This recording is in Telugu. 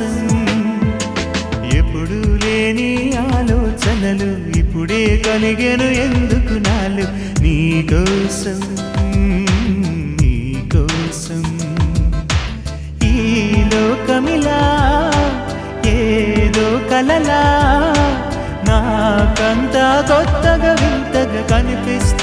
కోసం ఎప్పుడు లేని ఆలోచనలు ఇప్పుడే కలిగెను ఎందుకు నాలు నీకోసం నీకోసం ఈ లోకమిలా ఏదో కలలా నాకంతా కొత్తగా వింతగా కనిపిస్తుంది